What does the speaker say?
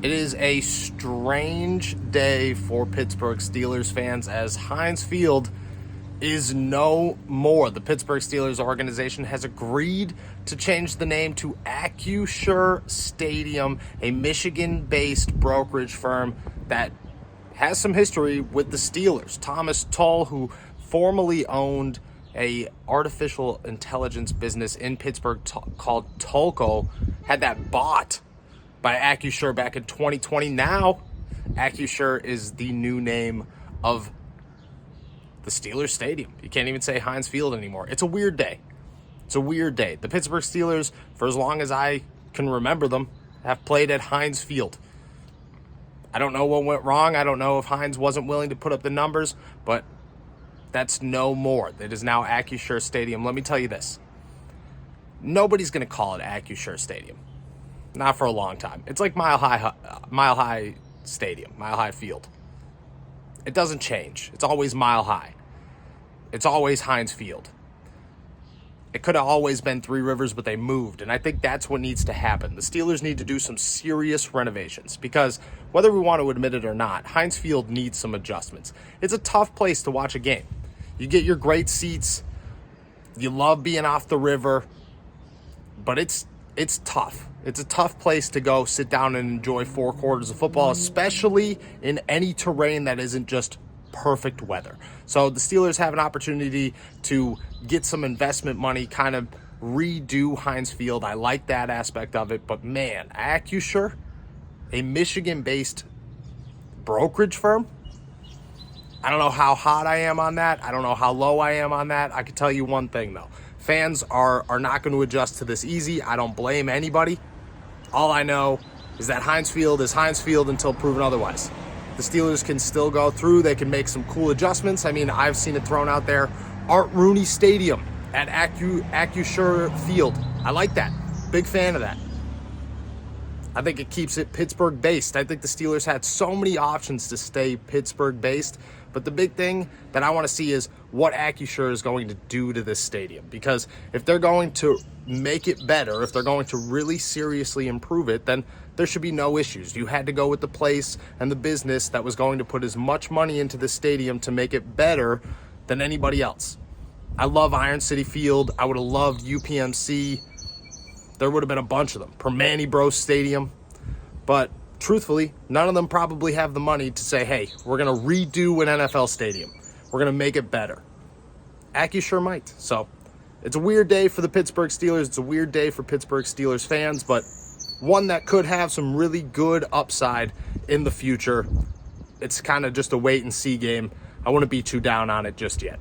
It is a strange day for Pittsburgh Steelers fans as Heinz Field is no more. The Pittsburgh Steelers organization has agreed to change the name to Acusure Stadium, a Michigan-based brokerage firm that has some history with the Steelers. Thomas Tull, who formerly owned a artificial intelligence business in Pittsburgh called Tulco, had that bought by Acusure back in 2020. Now, Acusure is the new name of the Steelers Stadium. You can't even say Heinz Field anymore. It's a weird day. It's a weird day. The Pittsburgh Steelers, for as long as I can remember them, have played at Heinz Field. I don't know what went wrong. I don't know if Heinz wasn't willing to put up the numbers, but that's no more. It is now Acusure Stadium. Let me tell you this. Nobody's going to call it Acusure Stadium. Not for a long time. It's like Mile High Stadium, Mile High Field. It doesn't change. It's always Mile High. It's always Heinz Field. It could have always been Three Rivers, but they moved, and I think that's what needs to happen. The Steelers need to do some serious renovations because whether we want to admit it or not, Heinz Field needs some adjustments. It's a tough place to watch a game. You get your great seats. You love being off the river, but it's tough. It's a tough place to go sit down and enjoy 4 quarters of football, especially in any terrain that isn't just perfect weather. So the Steelers have an opportunity to get some investment money, kind of redo Heinz Field. I like that aspect of it, but man, Acusure, a Michigan-based brokerage firm, I don't know how hot I am on that. I don't know how low I am on that. I can tell you one thing, though. Fans are not going to adjust to this easy. I don't blame anybody. All I know is that Heinz Field is Heinz Field until proven otherwise. The Steelers can still go through. They can make some cool adjustments. I mean, I've seen it thrown out there. Art Rooney Stadium at Acusure Field. I like that. Big fan of that. I think it keeps it Pittsburgh-based. I think the Steelers had so many options to stay Pittsburgh-based. But the big thing that I want to see is what Acusure is going to do to this stadium. Because if they're going to make it better, if they're going to really seriously improve it, then there should be no issues. You had to go with the place and the business that was going to put as much money into the stadium to make it better than anybody else. I love Iron City Field. I would have loved UPMC. There would have been a bunch of them. Permane Bros Stadium. But truthfully, none of them probably have the money to say, hey, we're going to redo an NFL stadium. We're going to make it better. Acusure might. So it's a weird day for the Pittsburgh Steelers. It's a weird day for Pittsburgh Steelers fans, but one that could have some really good upside in the future. It's kind of just a wait and see game. I wouldn't be too down on it just yet.